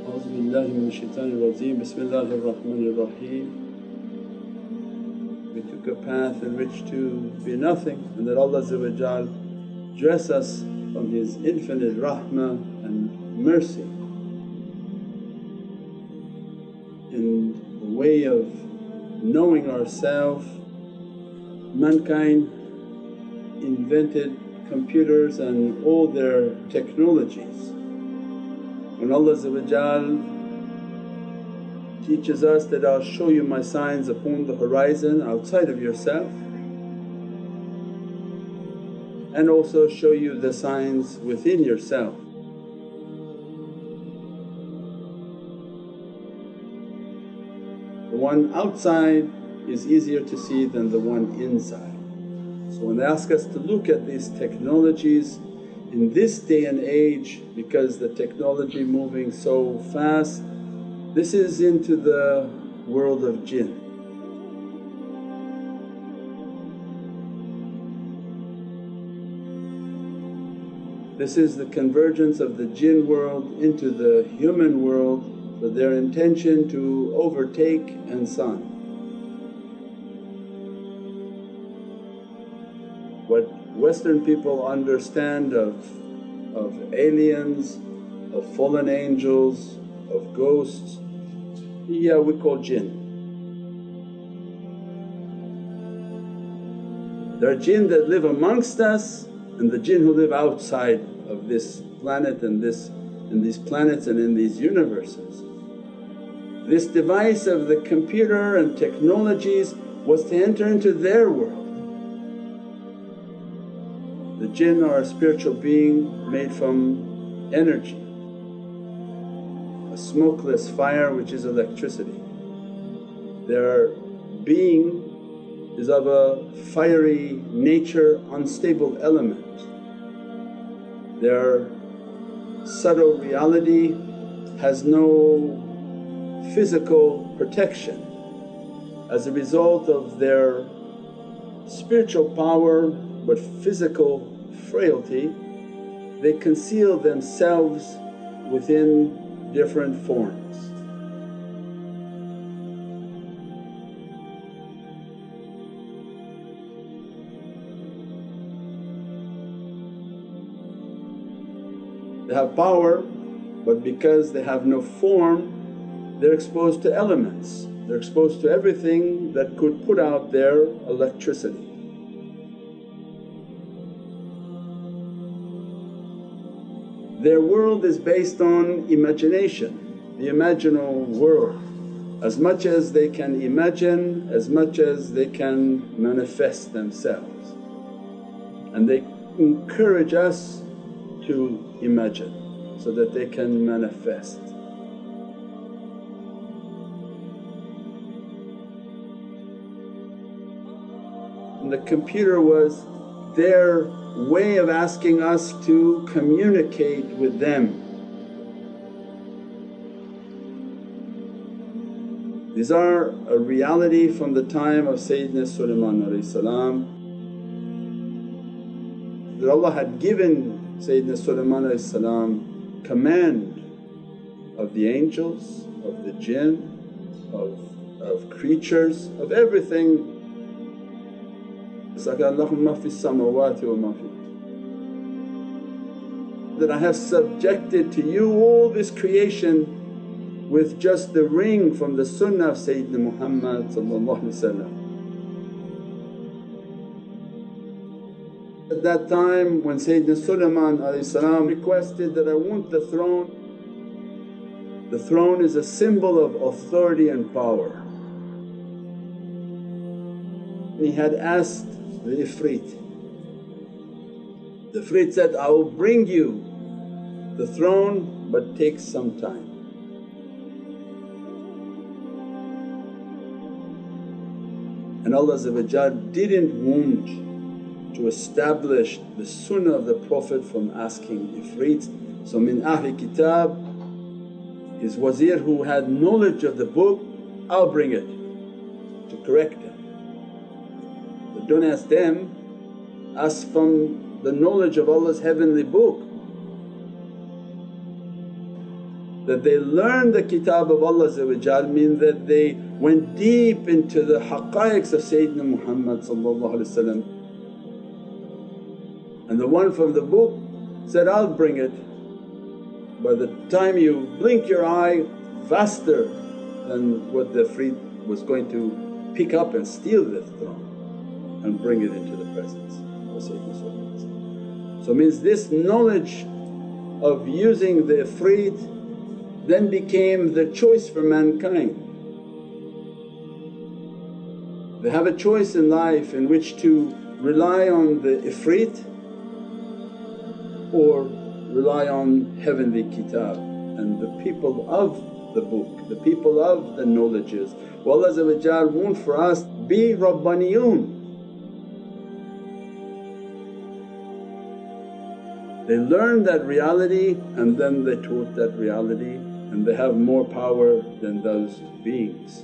A'udhu billahi minash shaitanir rajeem. Bismillahir Rahmanir Raheem. We took a path in which to be nothing, and that Allah dress us from His infinite rahmah and mercy in the way of knowing ourselves. Mankind invented computers and all their technologies. When Allah teaches us that, I'll show you my signs upon the horizon outside of yourself, and also show you the signs within yourself. The one outside is easier to see than the one inside. So when they ask us to look at these technologies in this day and age, because the technology moving so fast, this is into the world of jinn. This is the convergence of the jinn world into the human world for their intention to overtake insan. What Western people understand of aliens, of fallen angels, of ghosts, yeah, we call jinn. There are jinn that live amongst us and the jinn who live outside of this planet and these planets and in these universes. This device of the computer and technologies was to enter into their world. The jinn are a spiritual being made from energy, a smokeless fire which is electricity. Their being is of a fiery nature, unstable element. Their subtle reality has no physical protection. As a result of their spiritual power but physical frailty, they conceal themselves within different forms. They have power, but because they have no form, they're exposed to elements, they're exposed to everything that could put out their electricity. Their world is based on imagination, the imaginal world. As much as they can imagine, as much as they can manifest themselves, and they encourage us to imagine so that they can manifest. And the computer was their way of asking us to communicate with them. These are a reality from the time of Sayyidina Sulaiman salam, that Allah had given Sayyidina Sulaiman salam command of the angels, of the jinn, of creatures, of everything. That I have subjected to you all this creation with just the ring from the sunnah of Sayyidina Muhammad. At that time when Sayyidina Sulaiman requested that, I want the throne is a symbol of authority and power. He had asked the Ifrit. The Ifrit said, I will bring you the throne but take some time. And Allah didn't want to establish the sunnah of the Prophet from asking Ifrit. So min Ahli Kitab, his wazir who had knowledge of the book, I'll bring it to correct it. But don't ask them, ask from the knowledge of Allah's heavenly book. That they learned the kitab of Allah means that they went deep into the haqqaiqs of Sayyidina Muhammad. And the one from the book said, I'll bring it. By the time you blink your eye, faster than what the Ifrit was going to pick up and steal the throne and bring it into the presence of Sayyidina. So it means this knowledge of using the Ifrit then became the choice for mankind. They have a choice in life in which to rely on the Ifrit or rely on heavenly kitab and the people of the book, the people of the knowledges. Allah wants for us, be Rabbaniyun. They learned that reality and then they taught that reality, and they have more power than those beings.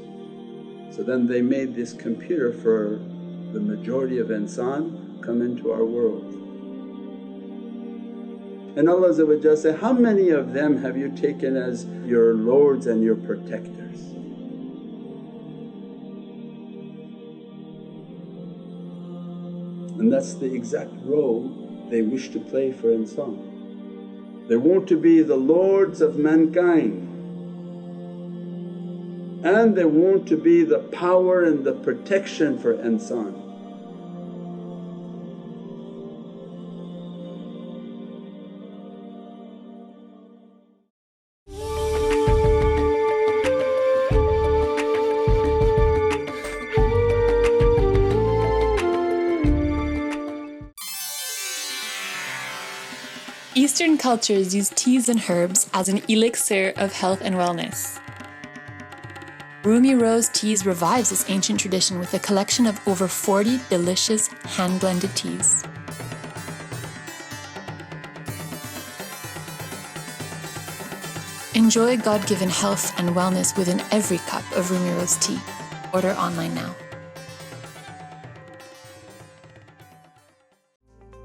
So then they made this computer for the majority of insan come into our world. And Allah say, how many of them have you taken as your lords and your protectors? And that's the exact role they wish to play for insan. They want to be the lords of mankind and they want to be the power and the protection for insan. Eastern cultures use teas and herbs as an elixir of health and wellness. Rumi rose teas revives this ancient tradition with a collection of over 40 delicious hand-blended teas. Enjoy God-given health and wellness within every cup of Rumi rose tea. Order online now.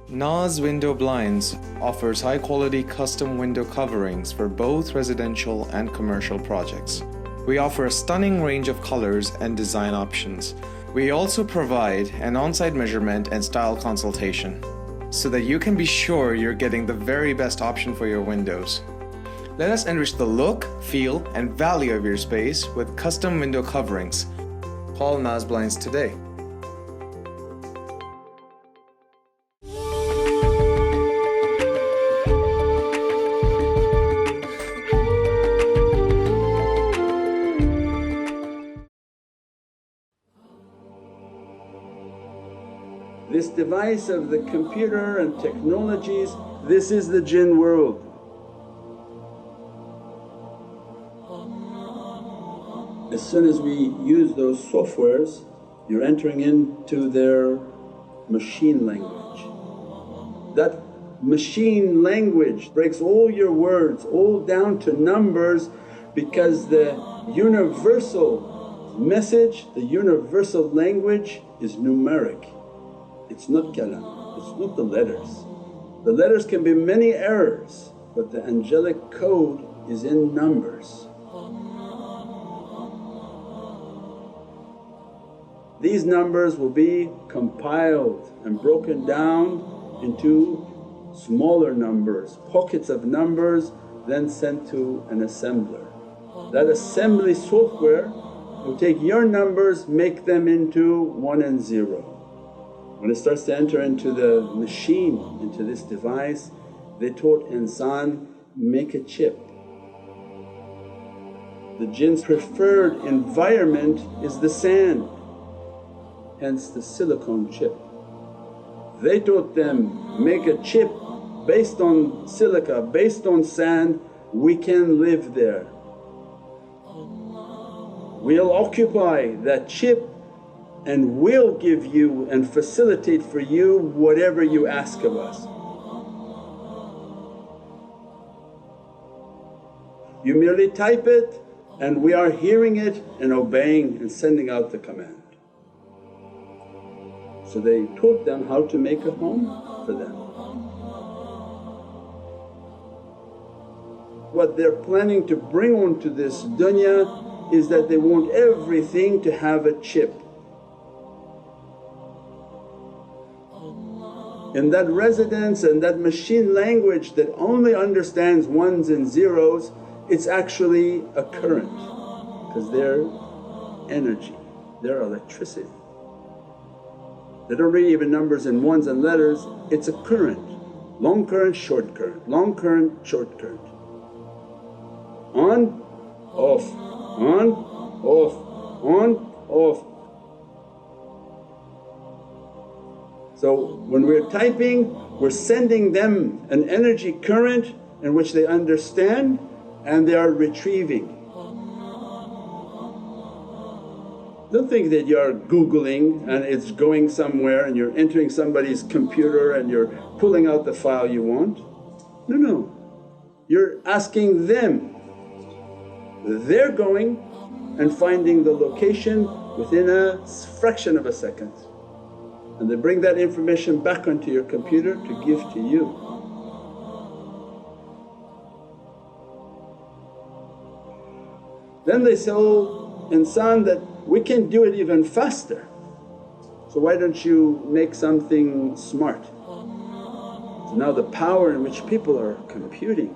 Naz Window Blinds offers high-quality custom window coverings for both residential and commercial projects. We offer a stunning range of colors and design options. We also provide an on-site measurement and style consultation so that you can be sure you're getting the very best option for your windows. Let us enrich the look, feel, and value of your space with custom window coverings. Call Naz Blinds today. This device of the computer and technologies, this is the jinn world. As soon as we use those softwares, you're entering into their machine language. That machine language breaks all your words all down to numbers, because the universal message, the universal language is numeric. It's not kalam, it's not the letters. The letters can be many errors, but the angelic code is in numbers. These numbers will be compiled and broken down into smaller numbers, pockets of numbers, then sent to an assembler. That assembly software will take your numbers, make them into 1 and 0. When it starts to enter into the machine, into this device, they taught insan, make a chip. The jinn's preferred environment is the sand, hence the silicone chip. They taught them, make a chip based on silica, based on sand, we can live there. We'll occupy that chip and we'll give you and facilitate for you whatever you ask of us. You merely type it and we are hearing it and obeying and sending out the command. So they taught them how to make a home for them. what they're planning to bring onto this dunya is that they want everything to have a chip. In that residence and that machine language that only understands ones and zeros, it's actually a current because they're energy, they're electricity. They don't read even numbers and ones and letters, it's a current. Long current, short current, long current, short current. On, off, on, off, on, off. So when we're typing, we're sending them an energy current in which they understand and they are retrieving. Don't think that you're googling and it's going somewhere and you're entering somebody's computer and you're pulling out the file you want. No, no. You're asking them. They're going and finding the location within a fraction of a second, and they bring that information back onto your computer to give to you. Then they tell insan that we can do it even faster, so why don't you make something smart? So now the power in which people are computing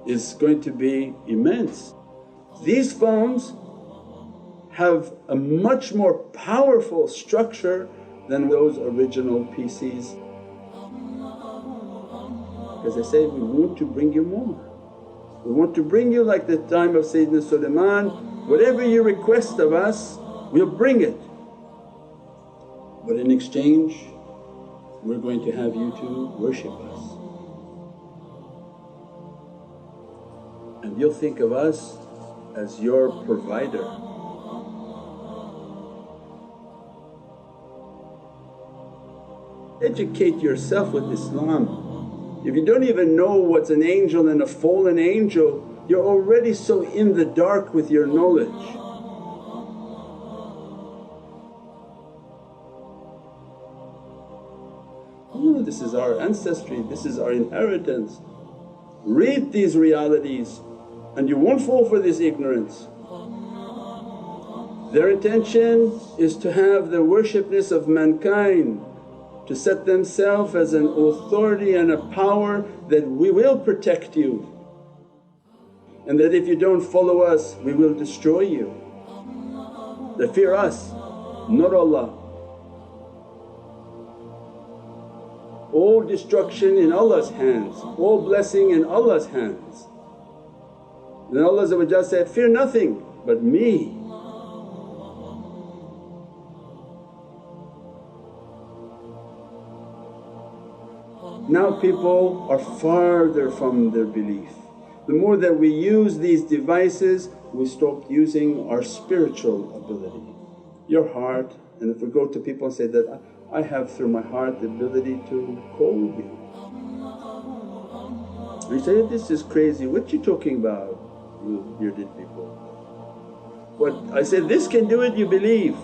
is going to be immense. These phones have a much more powerful structure than those original PCs, because they say, we want to bring you more. We want to bring you like the time of Sayyidina Sulaiman, whatever you request of us we'll bring it, but in exchange we're going to have you to worship us. And you'll think of us as your provider. Educate yourself with Islam. If you don't even know what's an angel and a fallen angel, you're already so in the dark with your knowledge. Oh, this is our ancestry, this is our inheritance. Read these realities and you won't fall for this ignorance. Their intention is to have the worshipness of mankind, to set themselves as an authority and a power that we will protect you, and that if you don't follow us we will destroy you. They fear us, not Allah. All destruction in Allah's hands, all blessing in Allah's hands. Then Allah said, fear nothing but me. Now people are farther from their belief. The more that we use these devices, we stop using our spiritual ability. Your heart, and if we go to people and say that, I have through my heart the ability to call you. You say, this is crazy, what you talking about, you bearded people? What I said, this can do it, you believe,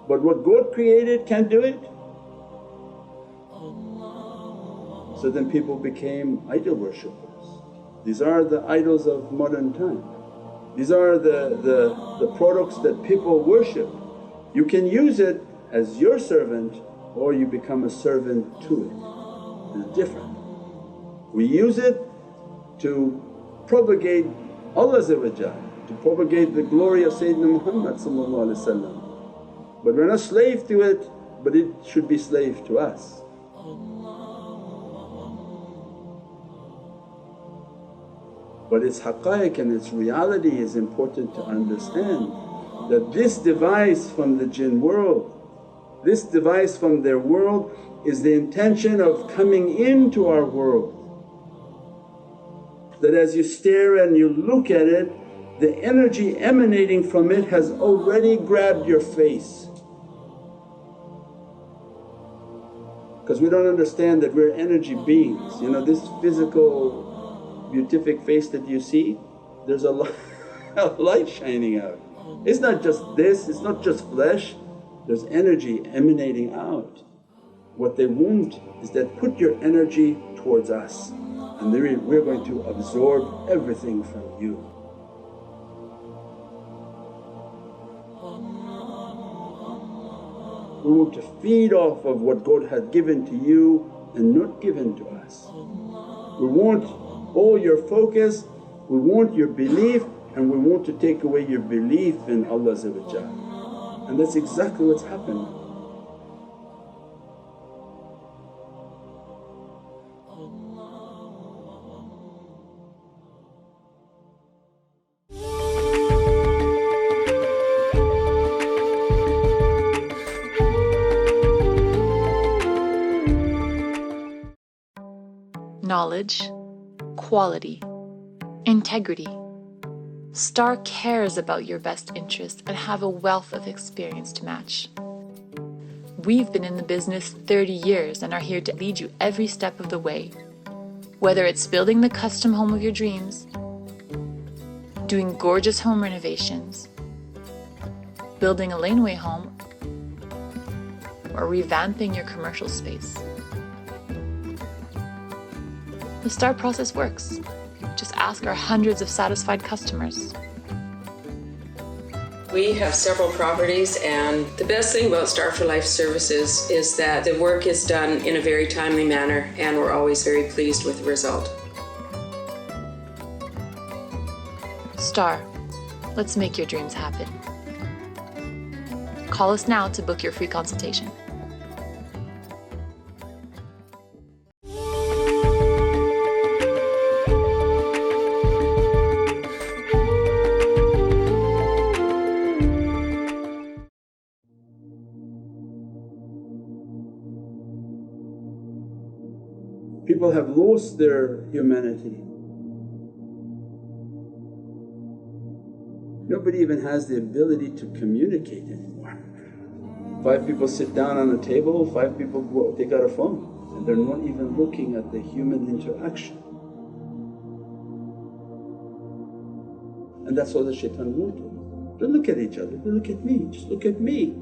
but what God created can't do it. So then people became idol worshippers. These are the idols of modern time. These are the products that people worship. You can use it as your servant or you become a servant to it. It's different. We use it to propagate Allah, to propagate the glory of Sayyidina Muhammad, but we're not slave to it, but it should be slave to us. But its haqqaiq and its reality is important to understand, that this device from the jinn world, this device from their world is the intention of coming into our world. That as you stare and you look at it, the energy emanating from it has already grabbed your face. Because we don't understand that we're energy beings. You know, this physical beatific face that you see, there's a light shining out. It's not just this, it's not just flesh, there's energy emanating out. What they want is that put your energy towards us. and we're going to absorb everything from you. We want to feed off of what God had given to you and not given to us. We want all your focus, we want your belief, and we want to take away your belief in Allah. And that's exactly what's happened. Knowledge, quality, integrity. Star cares about your best interests and have a wealth of experience to match. We've been in the business 30 years and are here to lead you every step of the way. Whether it's building the custom home of your dreams, doing gorgeous home renovations, building a laneway home, or revamping your commercial space. The STAR process works. Just ask our hundreds of satisfied customers. We have several properties, and the best thing about Star for Life Services is that the work is done in a very timely manner, and we're always very pleased with the result. STAR, let's make your dreams happen. Call us now to book your free consultation. People have lost their humanity. Nobody even has the ability to communicate anymore. 5 people sit down on a table, 5 people go take out a phone, and they're not even looking at the human interaction. And that's all the shaitan wanted. Don't look at each other, don't look at me, just look at me.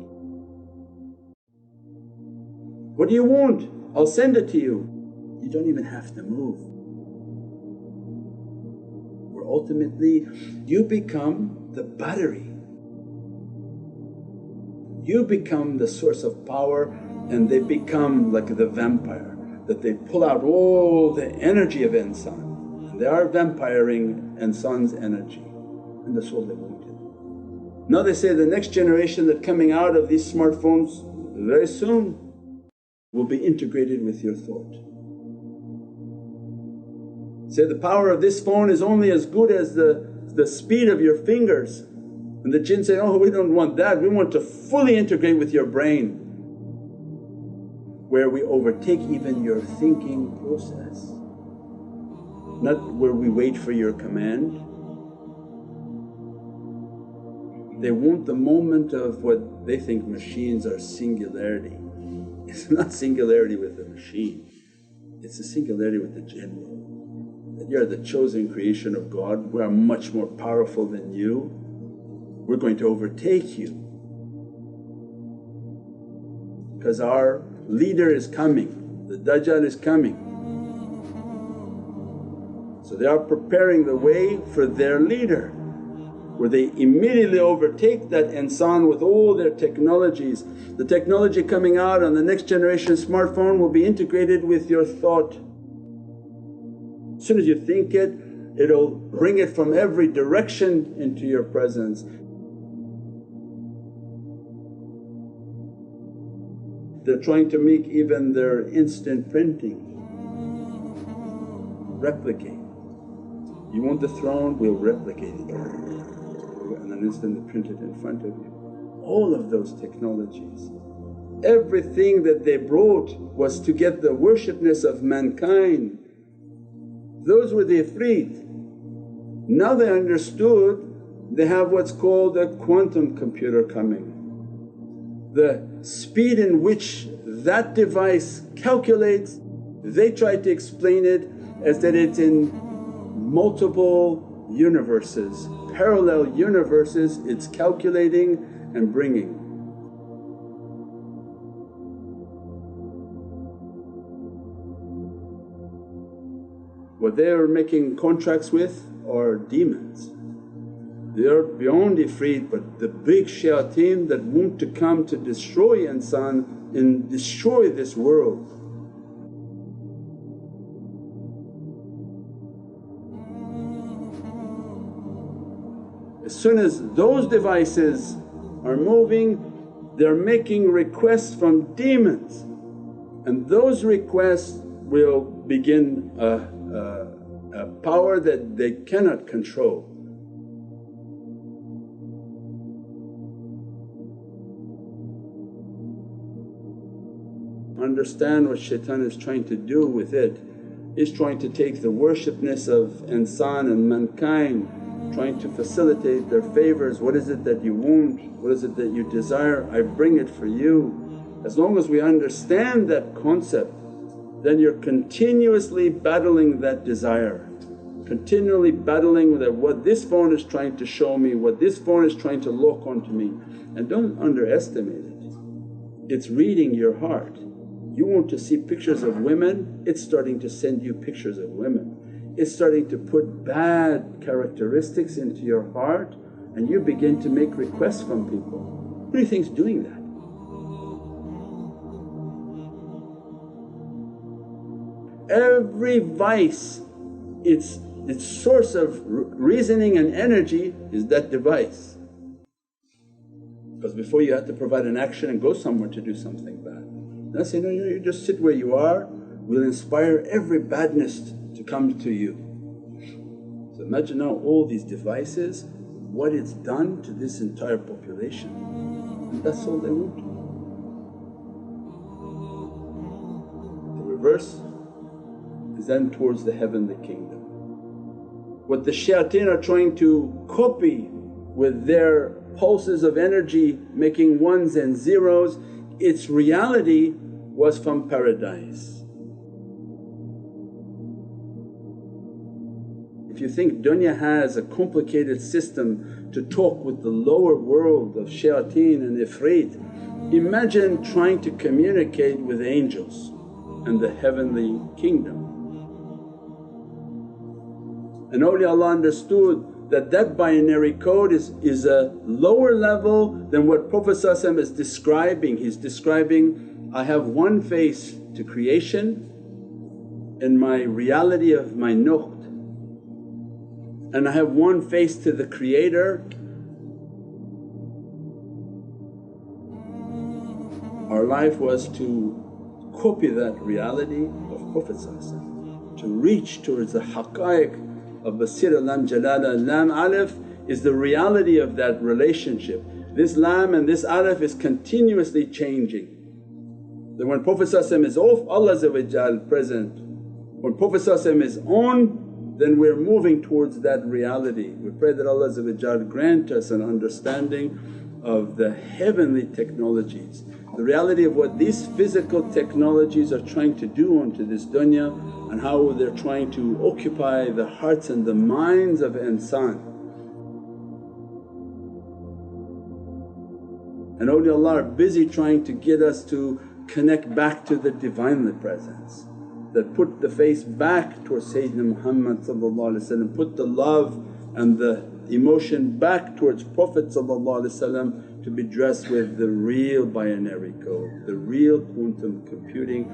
What do you want? I'll send it to you. You don't even have to move. Where ultimately you become the battery. You become the source of power, and they become like the vampire, that they pull out all the energy of insan, and they are vampiring insan's energy, and that's all they wanted. Now they say the next generation that coming out of these smartphones very soon will be integrated with your thought. Say the power of this phone is only as good as the speed of your fingers. And the jinn say, oh, we don't want that, we want to fully integrate with your brain, where we overtake even your thinking process, not where we wait for your command. They want the moment of what they think machines are singularity. It's not singularity with the machine, it's a singularity with the jinn. That you are the chosen creation of God, we are much more powerful than you, we're going to overtake you because our leader is coming, the Dajjal is coming. So they are preparing the way for their leader, where they immediately overtake that insan with all their technologies. The technology coming out on the next generation smartphone will be integrated with your thought. As soon as you think it, it'll bring it from every direction into your presence. They're trying to make even their instant printing replicate. You want the throne, we'll replicate it, and then instantly print it in front of you. All of those technologies, everything that they brought was to get the worshipness of mankind. Those were the ifrit. Now they understood, they have what's called a quantum computer coming. The speed in which that device calculates, they try to explain it as that it's in multiple universes, parallel universes, it's calculating and bringing. What they are making contracts with are demons. They are beyond ifrit, but the big shayateen that want to come to destroy insan and destroy this world. As soon as those devices are moving, they're making requests from demons, and those requests will begin a power that they cannot control. Understand what shaitan is trying to do with it. He's trying to take the worshipness of insan and mankind, trying to facilitate their favors. What is it that you want? What is it that you desire? I bring it for you. As long as we understand that concept, then you're continuously battling that desire, continually battling that what this phone is trying to show me, what this phone is trying to lock onto me. And don't underestimate it, it's reading your heart. You want to see pictures of women, it's starting to send you pictures of women. It's starting to put bad characteristics into your heart and you begin to make requests from people. Who do you think's doing that? Every vice, its source of reasoning and energy is that device. Because before you had to provide an action and go somewhere to do something bad. Now say, no, you just sit where you are, we'll inspire every badness to come to you. So imagine now all these devices, what it's done to this entire population, and that's all they want. The reverse is then towards the heavenly kingdom. What the shayateen are trying to copy with their pulses of energy, making ones and zeros, its reality was from paradise. If you think dunya has a complicated system to talk with the lower world of shayateen and ifrit, imagine trying to communicate with angels and the heavenly kingdom. And awliyaullah understood that that binary code is a lower level than what Prophet is describing. He's describing, I have one face to creation in my reality of my nuqt, and I have one face to the Creator. Our life was to copy that reality of Prophet, to reach towards the haqqaiq of Basira Lam Jalala. Lam Alif is the reality of that relationship. This Lam and this Alif is continuously changing. Then when Prophet is off, Allah present. When Prophet is on, then we're moving towards that reality. We pray that Allah grant us an understanding of the heavenly technologies, the reality of what these physical technologies are trying to do onto this dunya and how they're trying to occupy the hearts and the minds of insan. And awliyaullah are busy trying to get us to connect back to the Divinely Presence, that put the face back towards Sayyidina Muhammad, put the love and the emotion back towards Prophet to be dressed with the real binary code, the real quantum computing.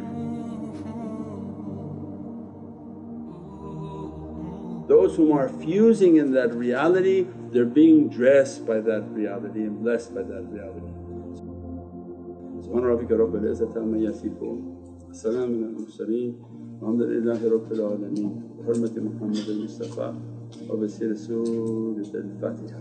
Those whom are fusing in that reality, they're being dressed by that reality and blessed by that reality. Subhana rabbika rabbil izzati amma yasifoon, wa salaamun ala al-mursaleen, walhamdulillahi rabbil alameen. Bi hurmati Muhammadan Mustafa wa bi sirri Surat al-Fatiha.